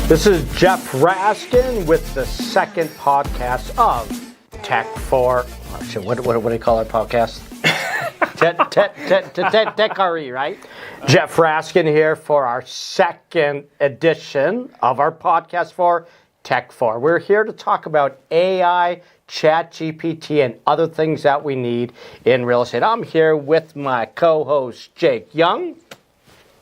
This is Jeff Raskin with the second podcast of Tech for, what do you call our podcast? Tech RE, right? Jeff Raskin here for our second edition of our podcast for Tech 4. We're here to talk about AI, ChatGPT, and other things that we need in real estate. I'm here with my co-host, Jake Young.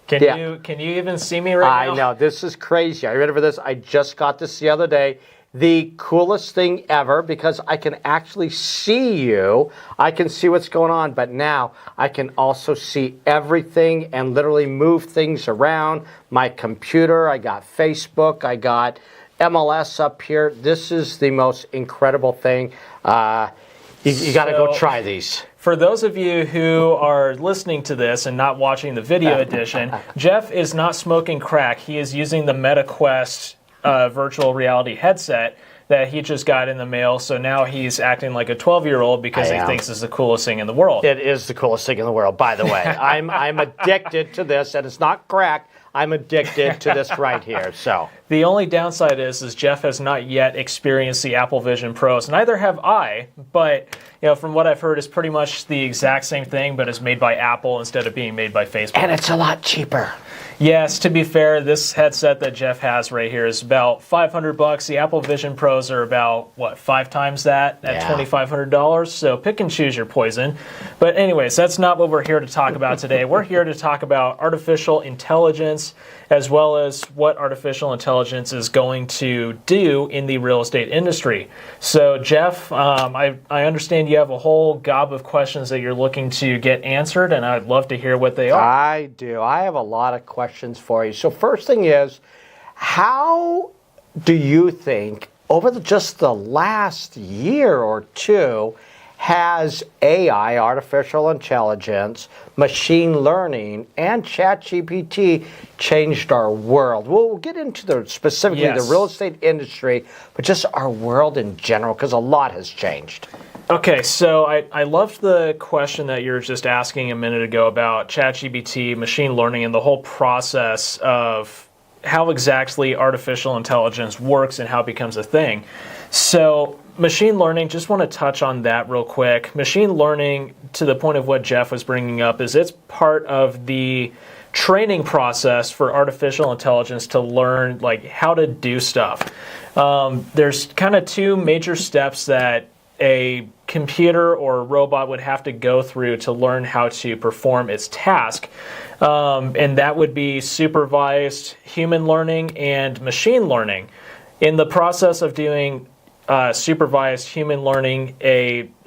Can you even see me right now? I know, this is crazy. Are you ready for this? I just got this the other day. The coolest thing ever, because I can actually see you. I can see what's going on, but now I can also see everything and literally move things around. My computer, I got Facebook, I got MLS up here. This is the most incredible thing. You got to go try these. For those of you who are listening to this and not watching the video edition, Jeff is not smoking crack. He is using the MetaQuest virtual reality headset that he just got in the mail. So now he's acting like a 12-year-old because he thinks it's the coolest thing in the world. It is the coolest thing in the world, by the way. I'm addicted to this, and it's not crack. I'm addicted to this right here. So the only downside is Jeff has not yet experienced the Apple Vision Pros. Neither have I, but from what I've heard, it's pretty much the exact same thing, but it's made by Apple instead of being made by Facebook. And it's a lot cheaper. Yes, to be fair, this headset that Jeff has right here is about $500. The Apple Vision Pros are about, 5 times that at $2,500. So pick and choose your poison. But anyways, that's not what we're here to talk about today. We're here to talk about artificial intelligence, as well as what artificial intelligence is going to do in the real estate industry. So Jeff, I understand you have a whole gob of questions that you're looking to get answered, and I'd love to hear what they are. I do. I have a lot of questions for you. So first thing is, how do you think over just the last year or two has AI, artificial intelligence, machine learning, and ChatGPT changed our world? We'll get into specifically the real estate industry, but just our world in general, because a lot has changed. Okay, so I loved the question that you were just asking a minute ago about ChatGPT, machine learning, and the whole process of how exactly artificial intelligence works and how it becomes a thing. So machine learning, just want to touch on that real quick. Machine learning, to the point of what Jeff was bringing up, is it's part of the training process for artificial intelligence to learn how to do stuff. There's kind of two major steps that a computer or a robot would have to go through to learn how to perform its task. And that would be supervised human learning and machine learning. In the process of doing supervised human learning,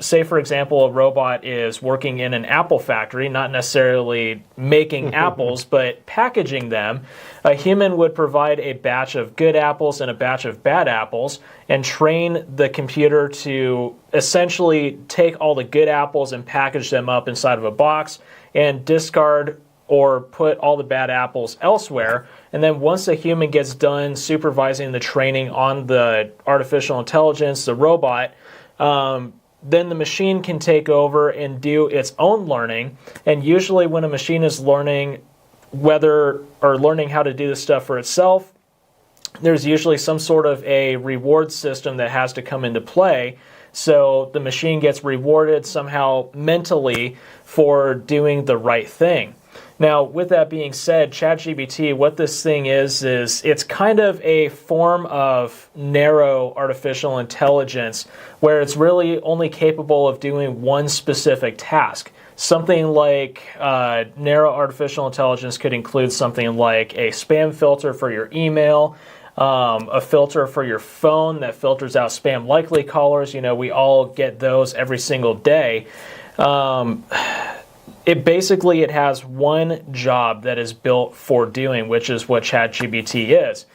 say for example, a robot is working in an apple factory, not necessarily making apples, but packaging them. A human would provide a batch of good apples and a batch of bad apples and train the computer to essentially take all the good apples and package them up inside of a box and discard or put all the bad apples elsewhere. And then once the human gets done supervising the training on the artificial intelligence, the robot, then the machine can take over and do its own learning. And usually when a machine is learning learning how to do this stuff for itself, there's usually some sort of a reward system that has to come into play. So the machine gets rewarded somehow mentally for doing the right thing. Now, with that being said, ChatGPT, what this thing is it's kind of a form of narrow artificial intelligence where it's really only capable of doing one specific task. Something like narrow artificial intelligence could include something like a spam filter for your email, a filter for your phone that filters out spam likely callers. We all get those every single day. It has one job that is built for doing, which is what ChatGPT is.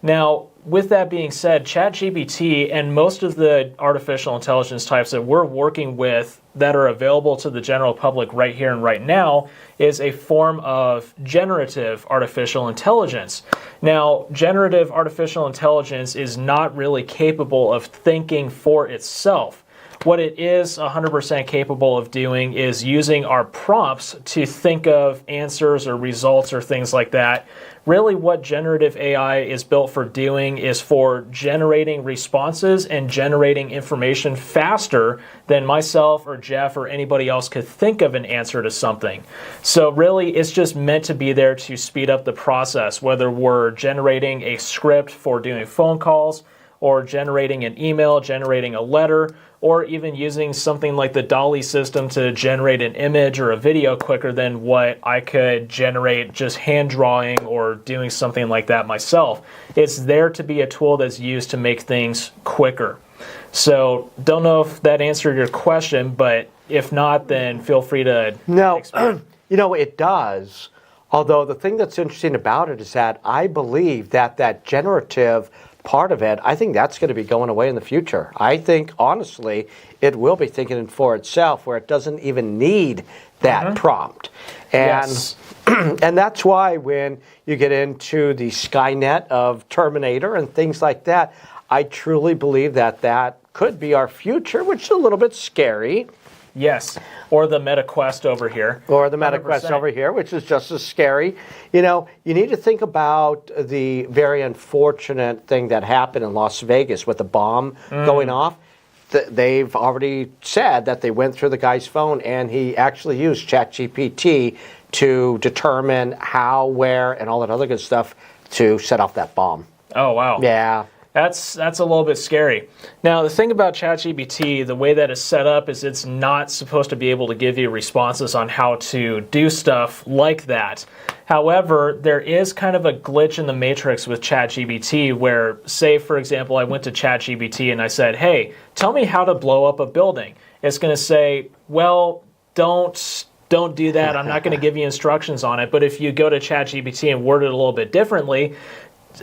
Now, with that being said, ChatGPT and most of the artificial intelligence types that we're working with that are available to the general public right here and right now is a form of generative artificial intelligence. Now, generative artificial intelligence is not really capable of thinking for itself. what it is 100% capable of doing is using our prompts to think of answers or results or things like that. Really what generative AI is built for doing is for generating responses and generating information faster than myself or Jeff or anybody else could think of an answer to something. So really it's just meant to be there to speed up the process, whether we're generating a script for doing phone calls or generating an email, generating a letter, or even using something like the DALL-E system to generate an image or a video quicker than what I could generate just hand drawing or doing something like that myself. It's there to be a tool that's used to make things quicker. So don't know if that answered your question, but if not, then feel free to expand. It does. Although the thing that's interesting about it is that I believe that generative part of it, I think that's going to be going away in the future. I think, honestly, it will be thinking for itself where it doesn't even need that prompt. And, Yes. and that's why when you get into the Skynet of Terminator and things like that, I truly believe that could be our future, which is a little bit scary. Yes, or the Meta Quest over here. Or the Meta Quest 100%. over here, which is just as scary. You need to think about the very unfortunate thing that happened in Las Vegas with the bomb going off. They've already said that they went through the guy's phone and he actually used ChatGPT to determine how, where, and all that other good stuff to set off that bomb. Oh, wow. Yeah. That's a little bit scary. Now, the thing about ChatGPT, the way that it's set up is it's not supposed to be able to give you responses on how to do stuff like that. However, there is kind of a glitch in the matrix with ChatGPT where, say, for example, I went to ChatGPT and I said, hey, tell me how to blow up a building. It's going to say, well, don't do that. I'm not going to give you instructions on it. But if you go to ChatGPT and word it a little bit differently,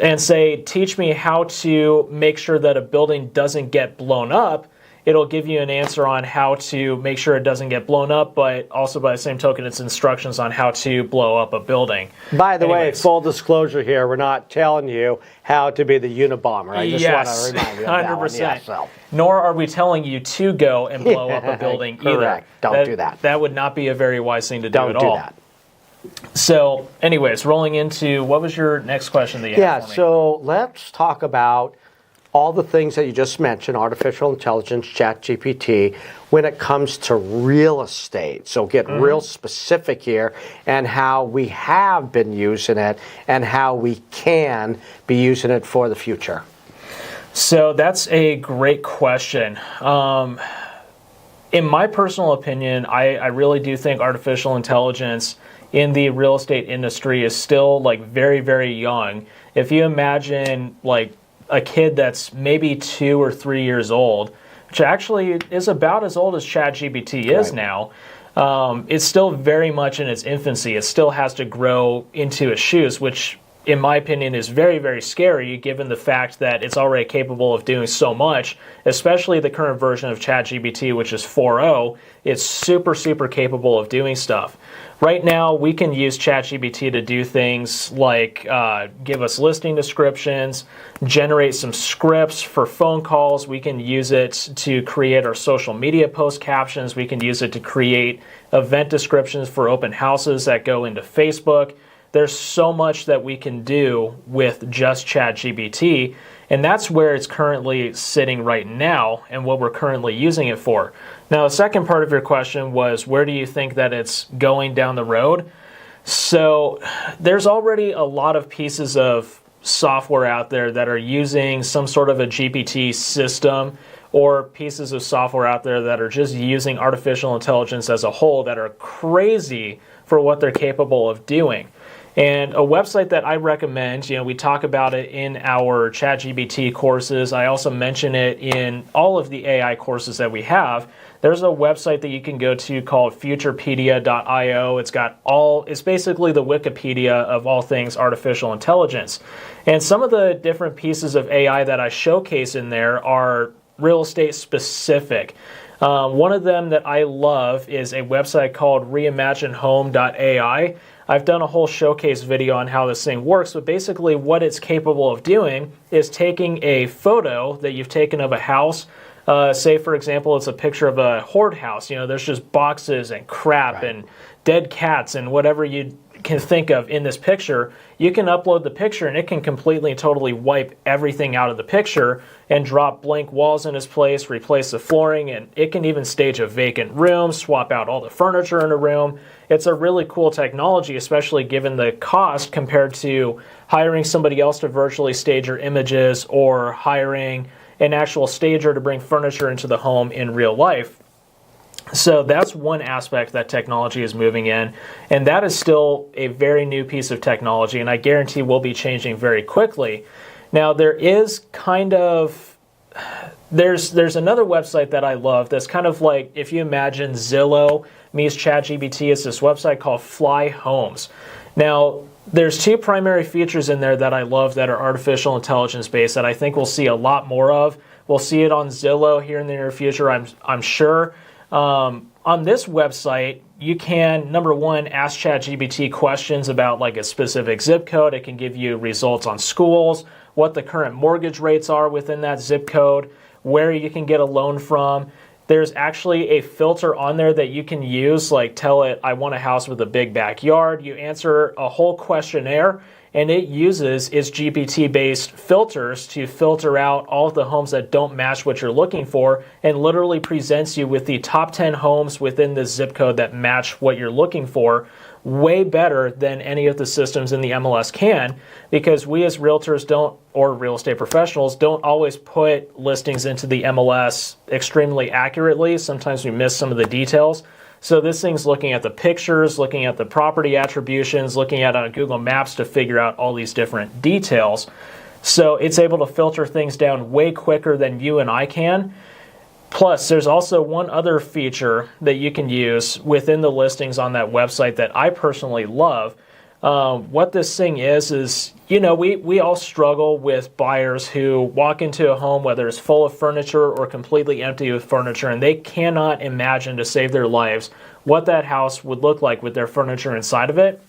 and say, teach me how to make sure that a building doesn't get blown up, it'll give you an answer on how to make sure it doesn't get blown up, but also by the same token, it's instructions on how to blow up a building. By the way, full disclosure here, we're not telling you how to be the Unabomber. I just want to remind you of that 100%. one. Yeah, so. Nor are we telling you to go and blow up a building either. Correct. Don't do that. That would not be a very wise thing to do at all. Don't do that. So, anyways, rolling into, what was your next question that you had for me? So let's talk about all the things that you just mentioned, artificial intelligence, ChatGPT, when it comes to real estate. So get real specific here and how we have been using it and how we can be using it for the future. So that's a great question. In my personal opinion, I really do think artificial intelligence in the real estate industry is still like very, very young. If you imagine like a kid that's maybe 2 or 3 years old, which actually is about as old as ChatGPT is now, it's still very much in its infancy. It still has to grow into its shoes, which in my opinion is very, very scary given the fact that it's already capable of doing so much, especially the current version of ChatGPT, which is 4.0. It's super, super capable of doing stuff. Right now, we can use ChatGPT to do things like give us listing descriptions, generate some scripts for phone calls. We can use it to create our social media post captions. We can use it to create event descriptions for open houses that go into Facebook. There's so much that we can do with just ChatGPT, and that's where it's currently sitting right now and what we're currently using it for. Now, the second part of your question was, where do you think that it's going down the road? So there's already a lot of pieces of software out there that are using some sort of a GPT system, or pieces of software out there that are just using artificial intelligence as a whole that are crazy for what they're capable of doing. And a website that I recommend, we talk about it in our ChatGPT courses. I also mention it in all of the AI courses that we have. There's a website that you can go to called futurepedia.io. It's basically the Wikipedia of all things artificial intelligence. And some of the different pieces of AI that I showcase in there are real estate specific. One of them that I love is a website called reimaginehome.ai. I've done a whole showcase video on how this thing works, but basically what it's capable of doing is taking a photo that you've taken of a house, Say, for example, it's a picture of a hoard house. There's just boxes and crap and dead cats and whatever you can think of in this picture. You can upload the picture and it can completely and totally wipe everything out of the picture and drop blank walls in its place, replace the flooring, and it can even stage a vacant room, swap out all the furniture in a room. It's a really cool technology, especially given the cost compared to hiring somebody else to virtually stage your images or hiring an actual stager to bring furniture into the home in real life. So that's one aspect that technology is moving in, and that is still a very new piece of technology, and I guarantee will be changing very quickly. Now, there's another website that I love that's kind of like, if you imagine Zillow meets ChatGPT, it's this website called Fly Homes. Now, there's two primary features in there that I love that are artificial intelligence based that I think we'll see a lot more of. We'll see it on Zillow here in the near future, I'm sure. On this website, you can, number one, ask ChatGPT questions about like a specific zip code. It can give you results on schools, what the current mortgage rates are within that zip code, where you can get a loan from. There's actually a filter on there that you can use, like tell it, I want a house with a big backyard. You answer a whole questionnaire, and it uses its GPT-based filters to filter out all of the homes that don't match what you're looking for, and literally presents you with the top 10 homes within the zip code that match what you're looking for, way better than any of the systems in the MLS can, because we as realtors don't, or real estate professionals, don't always put listings into the MLS extremely accurately. Sometimes we miss some of the details. So this thing's looking at the pictures, looking at the property attributions, looking at Google Maps to figure out all these different details. So it's able to filter things down way quicker than you and I can. Plus, there's also one other feature that you can use within the listings on that website that I personally love. What this thing is, we all struggle with buyers who walk into a home, whether it's full of furniture or completely empty with furniture, and they cannot imagine to save their lives what that house would look like with their furniture inside of it.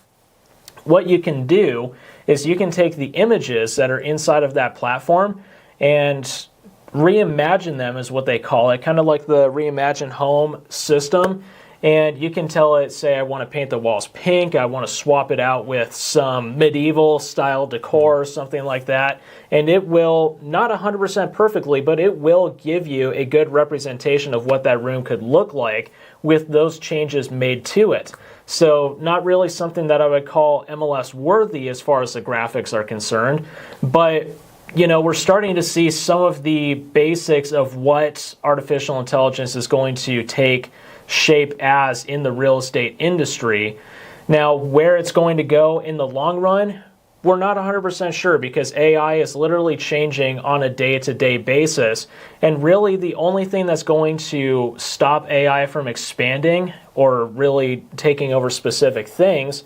What you can do is you can take the images that are inside of that platform and reimagine them, is what they call it, kind of like the Reimagine Home system. And you can tell it, say, I want to paint the walls pink, I want to swap it out with some medieval style decor or something like that. And it will, not 100% perfectly, but it will give you a good representation of what that room could look like with those changes made to it. So not really something that I would call MLS worthy as far as the graphics are concerned, but we're starting to see some of the basics of what artificial intelligence is going to take shape as in the real estate industry. Now, where it's going to go in the long run, we're not 100% sure, because AI is literally changing on a day-to-day basis. And really, the only thing that's going to stop AI from expanding or really taking over specific things,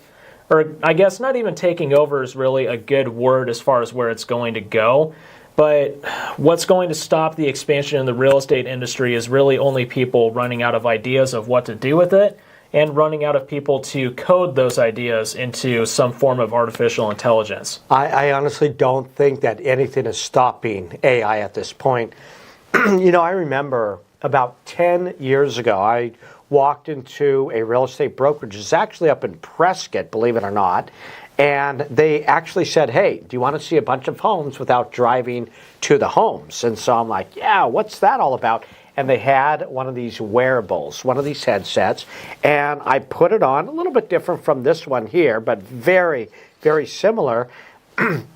or I guess not even taking over is really a good word as far as where it's going to go. But what's going to stop the expansion in the real estate industry is really only people running out of ideas of what to do with it, and running out of people to code those ideas into some form of artificial intelligence. I honestly don't think that anything is stopping AI at this point. I remember about 10 years ago, I walked into a real estate brokerage. It's actually up in Prescott, believe it or not. And they actually said, hey, do you want to see a bunch of homes without driving to the homes? And so I'm like, yeah, what's that all about? And they had one of these wearables, one of these headsets, and I put it on, a little bit different from this one here, but very, very similar. And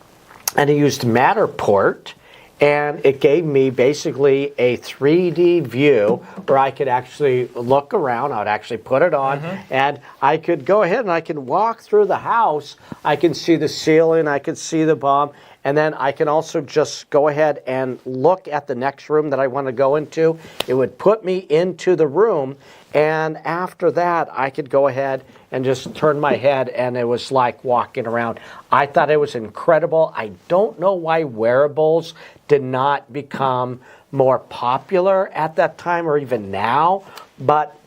I used Matterport, and it gave me basically a 3D view where I could actually look around. I would actually put it on, and I could go ahead and I can walk through the house. I can see the ceiling, I could see the bomb, and then I can also just go ahead and look at the next room that I want to go into. It would put me into the room, and after that, I could go ahead and just turn my head, and it was like walking around. I thought it was incredible. I don't know why wearables did not become more popular at that time or even now, but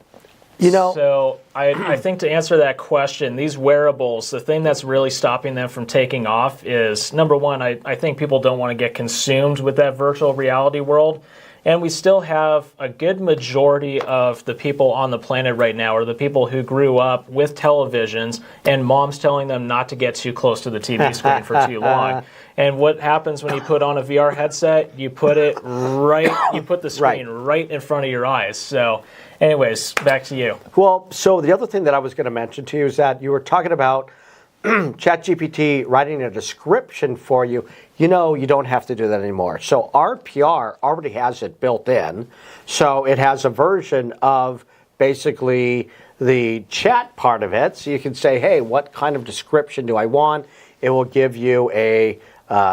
So I think to answer that question, these wearables, the thing that's really stopping them from taking off is, number one, I think people don't want to get consumed with that virtual reality world. And we still have a good majority of the people on the planet right now are the people who grew up with televisions and moms telling them not to get too close to the TV screen for too long. And what happens when you put on a VR headset? You put it you put the screen right in front of your eyes. So anyways, back to you. Well, so the other thing that I was going to mention to you is that you were talking about ChatGPT writing a description for you. You don't have to do that anymore. So RPR already has it built in. So it has a version of basically the chat part of it. So you can say, hey, what kind of description do I want? It will give you a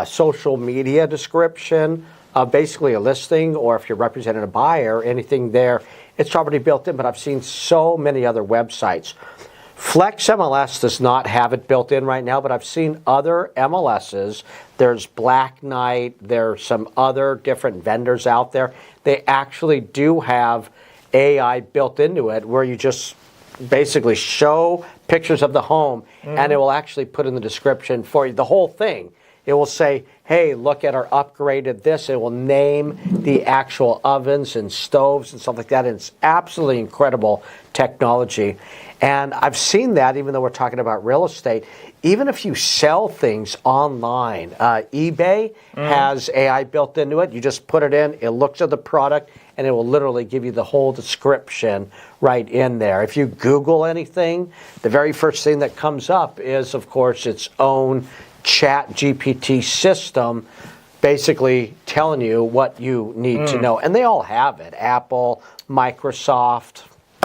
social media description of basically a listing, or if you're representing a buyer, anything there. It's already built in, but I've seen so many other websites. Flex MLS does not have it built in right now, but I've seen other MLSs. There's Black Knight. There's some other different vendors out there. They actually do have AI built into it where you just basically show pictures of the home, and it will actually put in the description for you, the whole thing. It will say, hey, look at our upgraded this. It will name the actual ovens and stoves and stuff like that. And it's absolutely incredible technology. And I've seen that, even though we're talking about real estate, even if you sell things online, eBay has AI built into it. You just put it in, it looks at the product, and it will literally give you the whole description right in there. If you Google anything, the very first thing that comes up is, of course, its own ChatGPT system basically telling you what you need to know. And they all have it. Apple, Microsoft,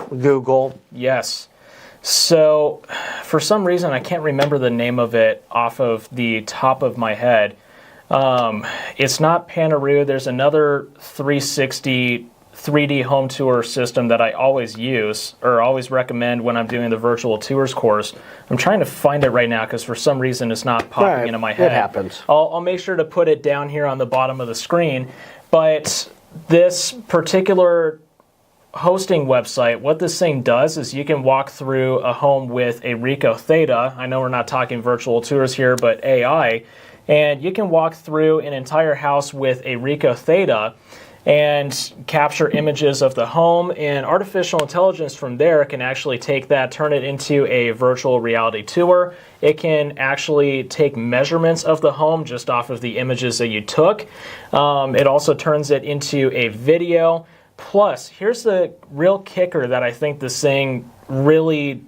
Google. Yes. So for some reason, I can't remember the name of it off of the top of my head. It's not Panaroo. There's another 360 3D home tour system that I always use or always recommend when I'm doing the virtual tours course. I'm trying to find it right now because for some reason it's not popping into my head. It happens. I'll make sure to put it down here on the bottom of the screen. But this particular hosting website, what this thing does is you can walk through a home with a Rico Theta. I know we're not talking virtual tours here, but AI. And you can walk through an entire house with a Rico Theta and capture images of the home, and artificial intelligence from there can actually take that, turn it into a virtual reality tour. It can actually take measurements of the home just off of the images that you took. It also turns it into a video. Plus, here's the real kicker that I think this thing really,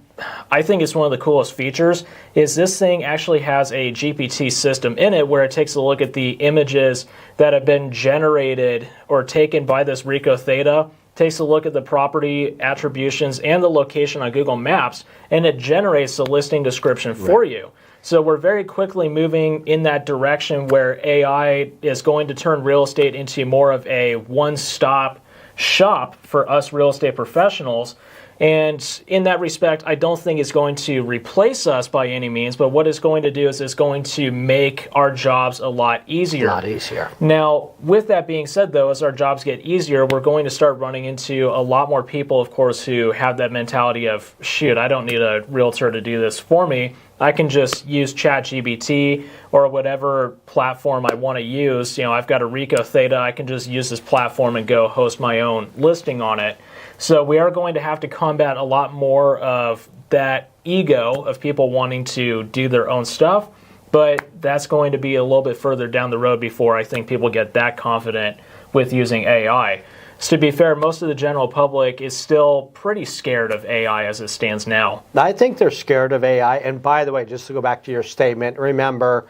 I think it's one of the coolest features, is this thing actually has a GPT system in it where it takes a look at the images that have been generated or taken by this Rico Theta, takes a look at the property attributions and the location on Google Maps, and it generates the listing description for you. So we're very quickly moving in that direction where AI is going to turn real estate into more of a one-stop shop for us real estate professionals. And in that respect, I don't think it's going to replace us by any means, but what it's going to do is it's going to make our jobs a lot easier. A lot easier. Now, with that being said, though, as our jobs get easier, we're going to start running into a lot more people, of course, who have that mentality of, shoot, I don't need a realtor to do this for me. I can just use ChatGPT or whatever platform I want to use. You know, I've got a Rico Theta. I can just use this platform and go host my own listing on it. So we are going to have to combat a lot more of that ego of people wanting to do their own stuff, but that's going to be a little bit further down the road before I think people get that confident with using AI. So to be fair, most of the general public is still pretty scared of AI as it stands now. I think they're scared of AI. And by the way, just to go back to your statement, remember,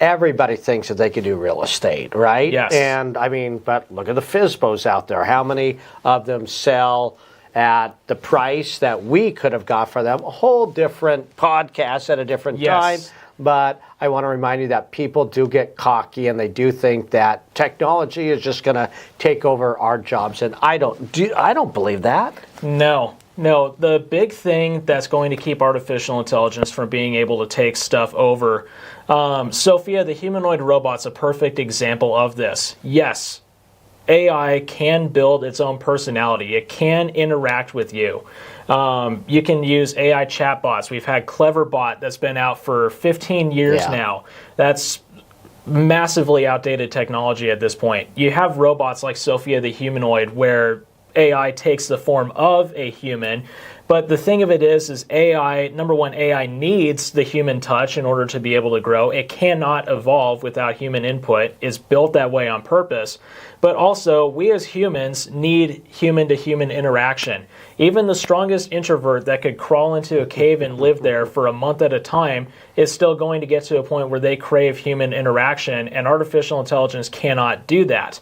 everybody thinks that they can do real estate, right? Yes. And I mean, but look at the FSBOs out there. How many of them sell at the price that we could have got for them? A whole different podcast at a different time. But I want to remind you that people do get cocky and they do think that technology is just going to take over our jobs. And I don't believe that. No. The big thing that's going to keep artificial intelligence from being able to take stuff over, Sophia, the humanoid robot's a perfect example of this. Yes, AI can build its own personality. It can interact with you. You can use AI chatbots. We've had Cleverbot that's been out for 15 years now. That's massively outdated technology at this point. You have robots like Sophia the humanoid, where AI takes the form of a human. But the thing of it is AI, number one, AI needs the human touch in order to be able to grow. It cannot evolve without human input. It's built that way on purpose. But also, we as humans need human-to-human interaction. Even the strongest introvert that could crawl into a cave and live there for a month at a time is still going to get to a point where they crave human interaction, and artificial intelligence cannot do that.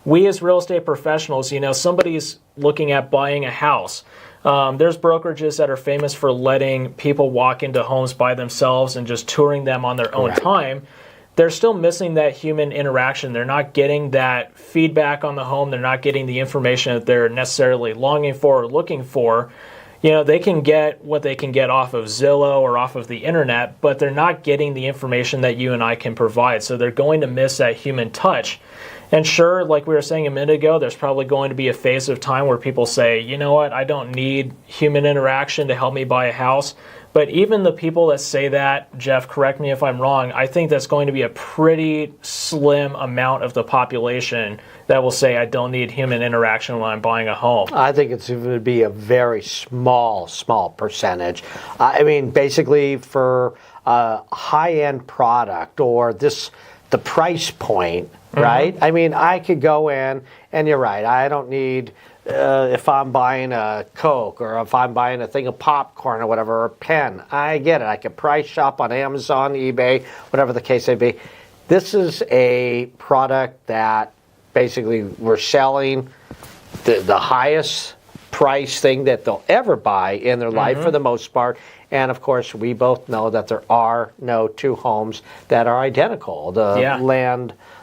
We as real estate professionals, somebody's looking at buying a house. There's brokerages that are famous for letting people walk into homes by themselves and just touring them on their own time. They're still missing that human interaction. They're not getting that feedback on the home. They're not getting the information that they're necessarily longing for or looking for. They can get what they can get off of Zillow or off of the internet, but they're not getting the information that you and I can provide. So they're going to miss that human touch. And sure, like we were saying a minute ago, there's probably going to be a phase of time where people say, you know what, I don't need human interaction to help me buy a house. But even the people that say that, Jeff, correct me if I'm wrong, I think that's going to be a pretty slim amount of the population that will say, I don't need human interaction when I'm buying a home. I think it's going to be a very small percentage. Basically for a high-end product or the price point, right? I could go in, and you're right, I don't need, if I'm buying a Coke or if I'm buying a thing of popcorn or whatever, or a pen, I get it. I can price shop on Amazon, eBay, whatever the case may be. This is a product that basically we're selling the highest price thing that they'll ever buy in their life for the most part. And of course, we both know that there are no two homes that are identical. The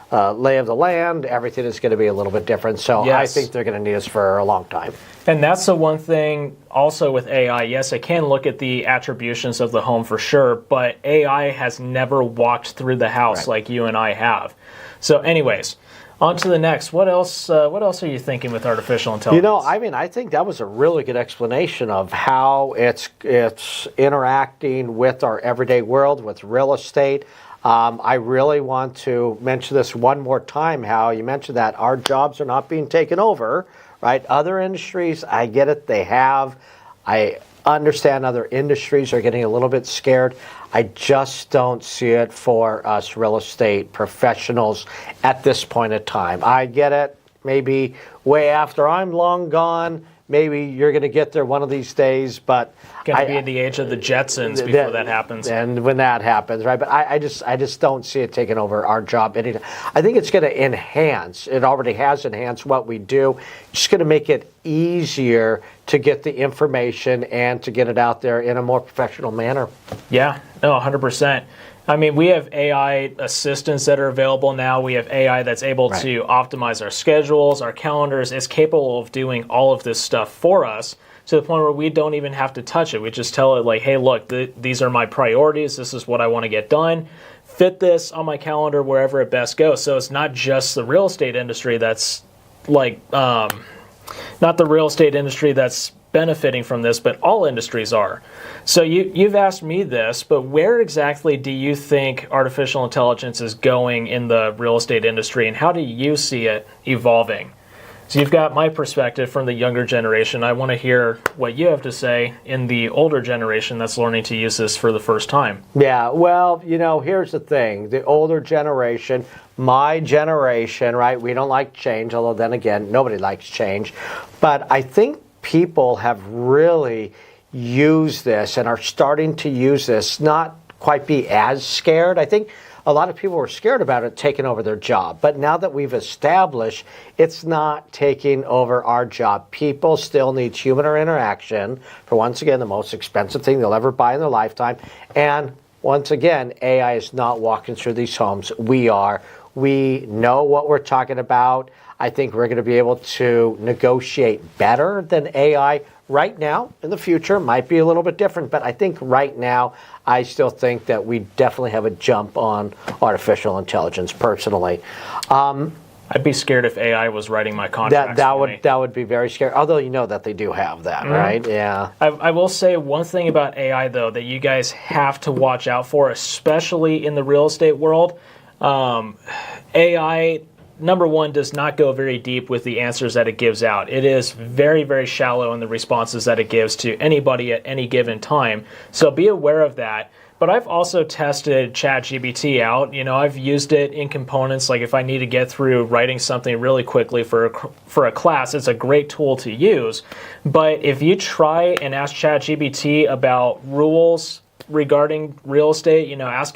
lay of the land, everything is going to be a little bit different. So I think they're going to need us for a long time. And that's the one thing also with AI. Yes, it can look at the attributions of the home for sure, but AI has never walked through the house like you and I have. So anyways, on to the next. What else are you thinking with artificial intelligence? I think that was a really good explanation of how it's interacting with our everyday world, with real estate. I really want to mention this one more time, how you mentioned that our jobs are not being taken over, right? Other industries, I get it, they have. I understand other industries are getting a little bit scared. I just don't see it for us real estate professionals at this point in time. I get it, maybe way after I'm long gone, maybe you're going to get there one of these days, but going to be in the age of the Jetsons before that happens. And when that happens, right? But I just don't see it taking over our job anytime. I think it's going to enhance. It already has enhanced what we do. It's just going to make it easier to get the information and to get it out there in a more professional manner. Yeah, no, 100%. We have AI assistants that are available now. We have AI that's able to optimize our schedules, our calendars. It's capable of doing all of this stuff for us to the point where we don't even have to touch it. We just tell it like, hey, look, these are my priorities. This is what I want to get done. Fit this on my calendar wherever it best goes. So it's not just the real estate industry that's not the real estate industry that's benefiting from this, but all industries are. So you've asked me this, but where exactly do you think artificial intelligence is going in the real estate industry, and how do you see it evolving? So you've got my perspective from the younger generation. I want to hear what you have to say in the older generation that's learning to use this for the first time. Yeah, well, here's the thing. The older generation, my generation, right, we don't like change, although then again, nobody likes change. But I think people have really used this and are starting to use this, not quite be as scared. I think a lot of people were scared about it taking over their job. But now that we've established it's not taking over our job, people still need human interaction for, once again, the most expensive thing they'll ever buy in their lifetime. And once again, AI is not walking through these homes. We are. We know what we're talking about. I think we're going to be able to negotiate better than AI right now. In the future, might be a little bit different, but I think right now, I still think that we definitely have a jump on artificial intelligence, personally. I'd be scared if AI was writing my contracts. That would be very scary, although you know that they do have that, right? Yeah. I will say one thing about AI, though, that you guys have to watch out for, especially in the real estate world. AI, number one, does not go very deep with the answers that it gives out. It is very, very shallow in the responses that it gives to anybody at any given time. So be aware of that. But I've also tested ChatGPT out. I've used it in components, like if I need to get through writing something really quickly for a class, it's a great tool to use. But if you try and ask ChatGPT about rules regarding real estate, ask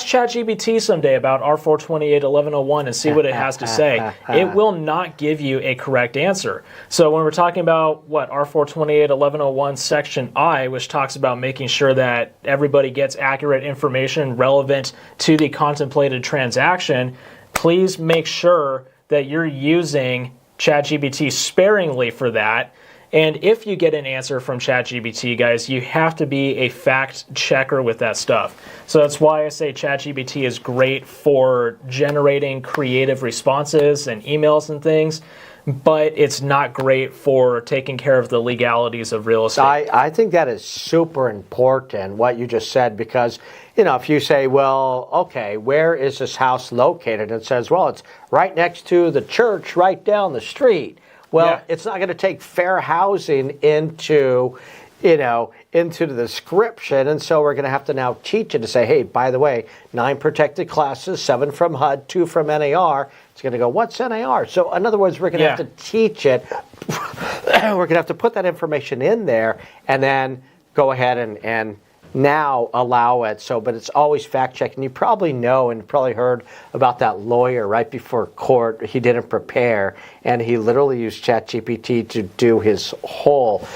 ChatGPT someday about R428-1101 and see what it has to say. It will not give you a correct answer. So when we're talking about R428-1101 section I, which talks about making sure that everybody gets accurate information relevant to the contemplated transaction, please make sure that you're using ChatGPT sparingly for that. And if you get an answer from ChatGPT, guys, you have to be a fact checker with that stuff. So that's why I say ChatGPT is great for generating creative responses and emails and things, but it's not great for taking care of the legalities of real estate. I think that is super important, what you just said, because, if you say, well, okay, where is this house located? And it says, well, it's right next to the church right down the street. Well, Yeah. It's not going to take fair housing into the description, and so we're going to have to now teach it to say, hey, by the way, 9 protected classes, 7 from HUD, 2 from NAR. It's going to go, what's NAR? So in other words, we're going to have to teach it. We're going to have to put that information in there, and then go ahead and now allow it. But it's always fact checking. You probably know and probably heard about that lawyer right before court. He didn't prepare, and he literally used ChatGPT to do his whole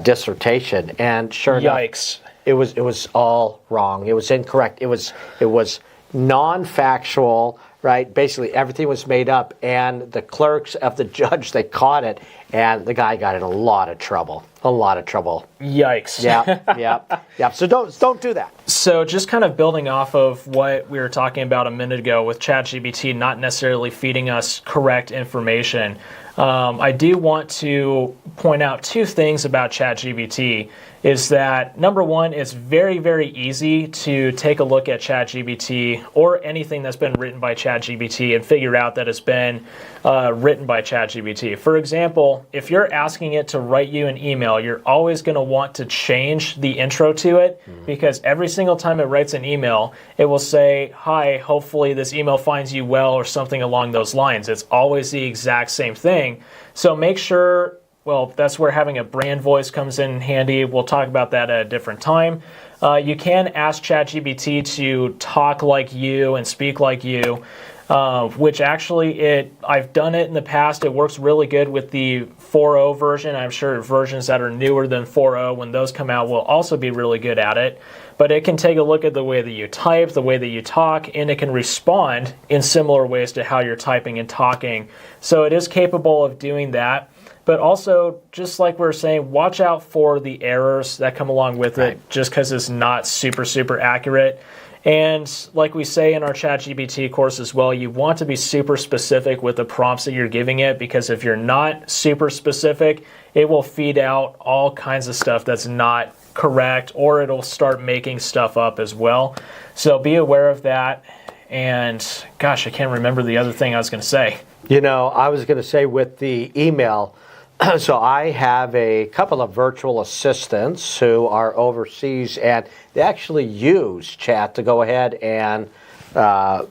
dissertation. And sure Yikes. enough, it was all wrong. It was incorrect. It was non-factual. Right, basically everything was made up, and the clerks of the judge, they caught it, and the guy got in a lot of trouble. Yikes. Yeah. So don't do that. So just kind of building off of what we were talking about a minute ago with ChatGPT not necessarily feeding us correct information, I do want to point out 2 things about ChatGPT. Is that, number one, it's very, very easy to take a look at ChatGPT or anything that's been written by ChatGPT and figure out that it's been written by ChatGPT. For example, if you're asking it to write you an email, you're always going to want to change the intro to it, because every single time it writes an email, it will say, hi, hopefully this email finds you well, or something along those lines. It's always the exact same thing. So make sure, well, that's where having a brand voice comes in handy. We'll talk about that at a different time. You can ask ChatGPT to talk like you and speak like you, which actually I've done it in the past. It works really good with the 4.0 version. I'm sure versions that are newer than 4.0, when those come out, will also be really good at it. But it can take a look at the way that you type, the way that you talk, and it can respond in similar ways to how you're typing and talking. So it is capable of doing that. But also, just like we were saying, watch out for the errors that come along with it, just because it's not super, super accurate. And like we say in our ChatGPT course as well, you want to be super specific with the prompts that you're giving it, because if you're not super specific, it will feed out all kinds of stuff that's not correct, or it'll start making stuff up as well. So be aware of that. And gosh, I can't remember the other thing I was going to say. I was going to say with the email, so I have a couple of virtual assistants who are overseas, and they actually use chat to go ahead and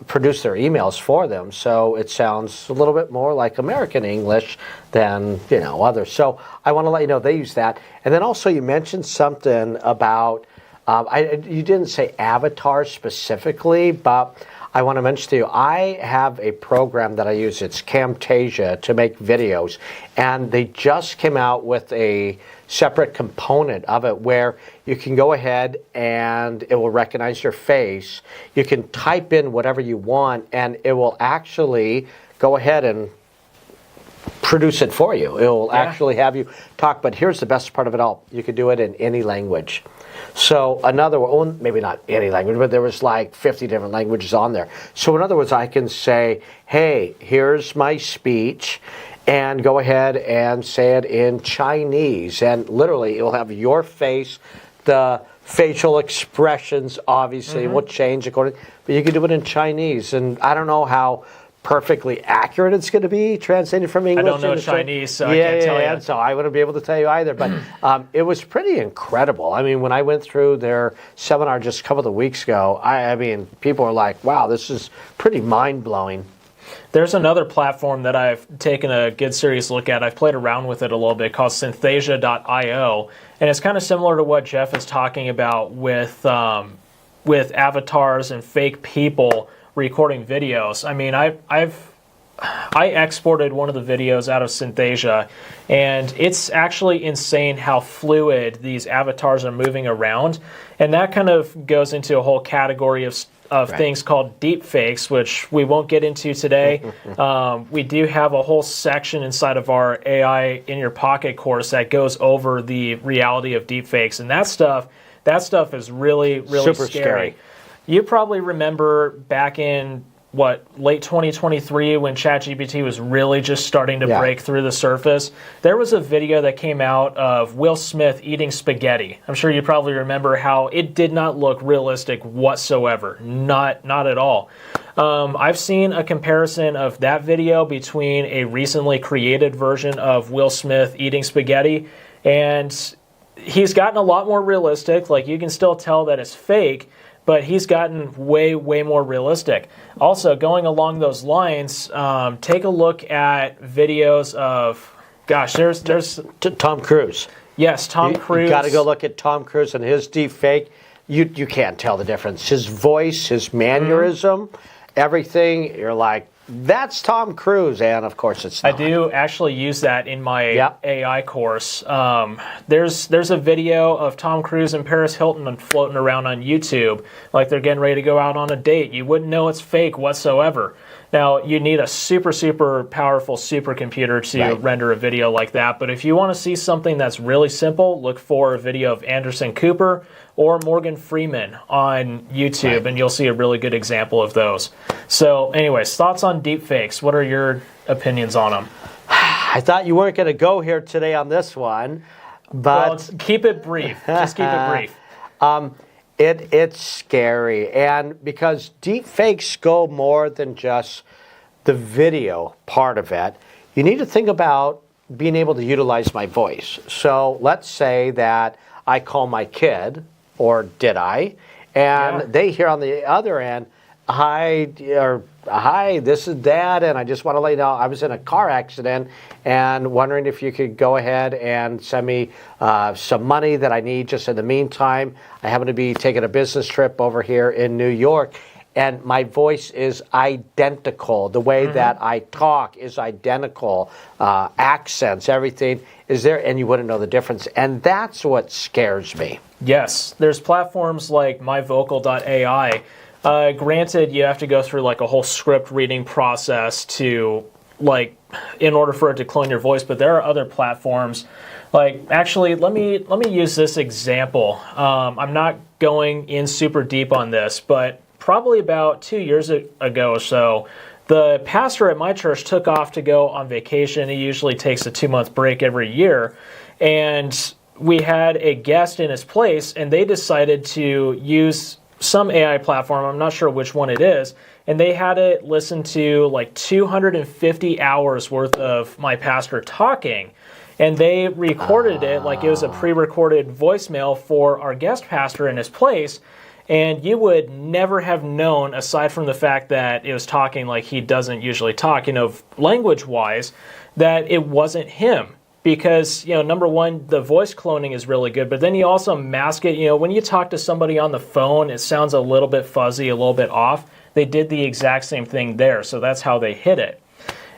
produce their emails for them. So it sounds a little bit more like American English than others. So I want to let you know they use that. And then also you mentioned something about you didn't say avatar specifically, but I want to mention to you, I have a program that I use. It's Camtasia to make videos. And they just came out with a separate component of it where you can go ahead and it will recognize your face. You can type in whatever you want, and it will actually go ahead and produce it for you. It will actually have you talk. But here's the best part of it all. You can do it in any language. So another one, maybe not any language, but there was like 50 different languages on there. So in other words, I can say, hey, here's my speech, and go ahead and say it in Chinese. And literally, it will have your face, the facial expressions obviously will change according, but you can do it in Chinese, and I don't know how perfectly accurate it's going to be translated from English. I don't know into Chinese, so I can't tell you. So I wouldn't be able to tell you either. But it was pretty incredible. I mean, when I went through their seminar just a couple of weeks ago, I mean, people were like, "Wow, this is pretty mind blowing." There's another platform that I've taken a good serious look at. I've played around with it a little bit called Synthesia.io, and it's kind of similar to what Jeff is talking about with avatars and fake people recording videos. I mean, I exported one of the videos out of Synthesia, and it's actually insane how fluid these avatars are moving around, and that kind of goes into a whole category of things called deep fakes, which we won't get into today. We do have a whole section inside of our AI in your pocket course that goes over the reality of deep fakes, and that stuff is really Super scary. You probably remember back in late 2023 when ChatGPT was really just starting to break through the surface. There was a video that came out of Will Smith eating spaghetti. I'm sure you probably remember how it did not look realistic whatsoever. Not at all. I've seen a comparison of that video between a recently created version of Will Smith eating spaghetti, and he's gotten a lot more realistic. Like, you can still tell that it's fake, but he's gotten way more realistic. Also, going along those lines, take a look at videos of, there's Tom Cruise. Yes, Tom Cruise. You got to go look at Tom Cruise and his deep fake. You can't tell the difference. His voice, his mannerism, everything. You're like, that's Tom Cruise, and of course it's not. I do actually use that in my AI course. There's a video of Tom Cruise and Paris Hilton floating around on YouTube like they're getting ready to go out on a date. You wouldn't know it's fake whatsoever. Now, you need a super powerful supercomputer to render a video like that, but if you want to see something that's really simple, look for a video of Anderson Cooper or Morgan Freeman on YouTube, and you'll see a really good example of those. So anyways, thoughts on deepfakes. What are your opinions on them? I thought you weren't going to go here today on this one, but... Well, keep it brief. Just keep it brief. It's scary, and because deep fakes go more than just the video part of it, you need to think about being able to utilize my voice. So let's say that I call my kid, or did I, and they hear on the other end, hi, this is Dad, and I just want to let you know I was in a car accident and wondering if you could go ahead and send me some money that I need just in the meantime. I happen to be taking a business trip over here in New York, and my voice is identical. The way that I talk is identical. Accents, everything is there, and you wouldn't know the difference. And that's what scares me. Yes, there's platforms like myvocal.ai. Granted, you have to go through like a whole script reading process to, like, in order for it to clone your voice, but there are other platforms. Like, actually, let me use this example. I'm not going in super deep on this, but probably about 2 years ago or so, the pastor at my church took off to go on vacation. He usually takes a 2-month break every year, and we had a guest in his place, and they decided to use some AI platform, I'm not sure which one it is, and they had it listen to like 250 hours worth of my pastor talking, and they recorded it like it was a pre-recorded voicemail for our guest pastor in his place, and you would never have known, aside from the fact that it was talking like he doesn't usually talk, language-wise, that it wasn't him. Because, number one, the voice cloning is really good, but then you also mask it. When you talk to somebody on the phone, it sounds a little bit fuzzy, a little bit off. They did the exact same thing there, so that's how they hid it.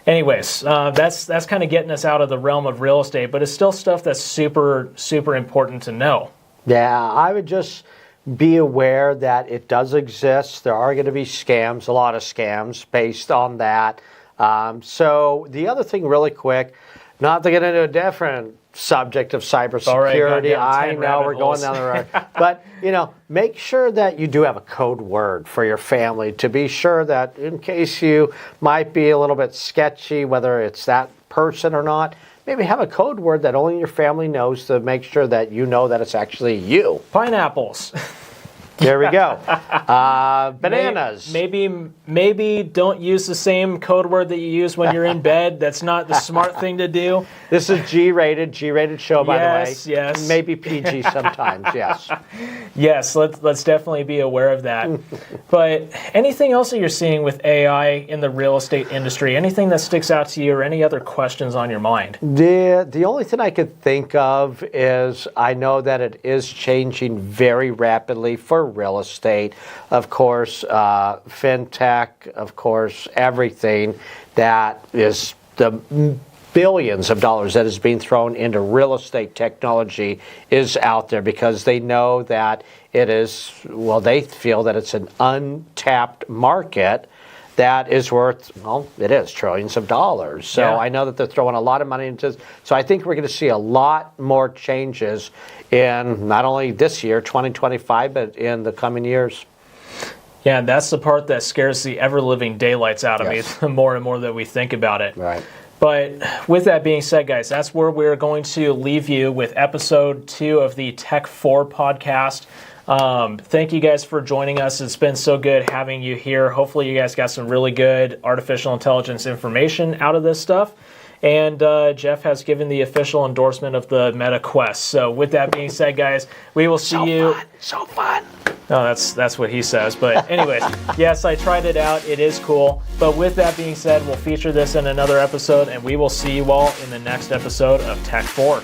Anyways, that's kind of getting us out of the realm of real estate, but it's still stuff that's super important to know. Yeah, I would just be aware that it does exist. There are going to be scams, a lot of scams based on that. So the other thing really quick, not to get into a different subject of cybersecurity. I know we're going down the road. But, make sure that you do have a code word for your family to be sure that in case you might be a little bit sketchy, whether it's that person or not, maybe have a code word that only your family knows to make sure that you know that it's actually you. Pineapples. There we go. Bananas. Maybe don't use the same code word that you use when you're in bed. That's not the smart thing to do. This is G-rated show, by the way. Yes. Maybe PG sometimes, yes. Yes, let's definitely be aware of that. But anything else that you're seeing with AI in the real estate industry? Anything that sticks out to you, or any other questions on your mind? The only thing I could think of is I know that it is changing very rapidly for real estate. Of course, fintech, of course, everything that is the billions of dollars that is being thrown into real estate technology is out there because they know that it is, well, they feel that it's an untapped market that is worth, well, it is trillions of dollars. So Yeah. I know that they're throwing a lot of money into this. So I think we're going to see a lot more changes in not only this year, 2025, but in the coming years. Yeah, and that's the part that scares the ever-living daylights out of me, the more and more that we think about it. Right. But with that being said, guys, that's where we're going to leave you with episode 2 of the Tech 4 podcast. Thank you guys for joining us. It's been so good having you here. Hopefully you guys got some really good artificial intelligence information out of this stuff. And Jeff has given the official endorsement of the Meta Quest. So with that being said, guys, we will see you. So fun. No, that's what he says. But anyways, yes, I tried it out. It is cool. But with that being said, we'll feature this in another episode, and we will see you all in the next episode of Tech 4.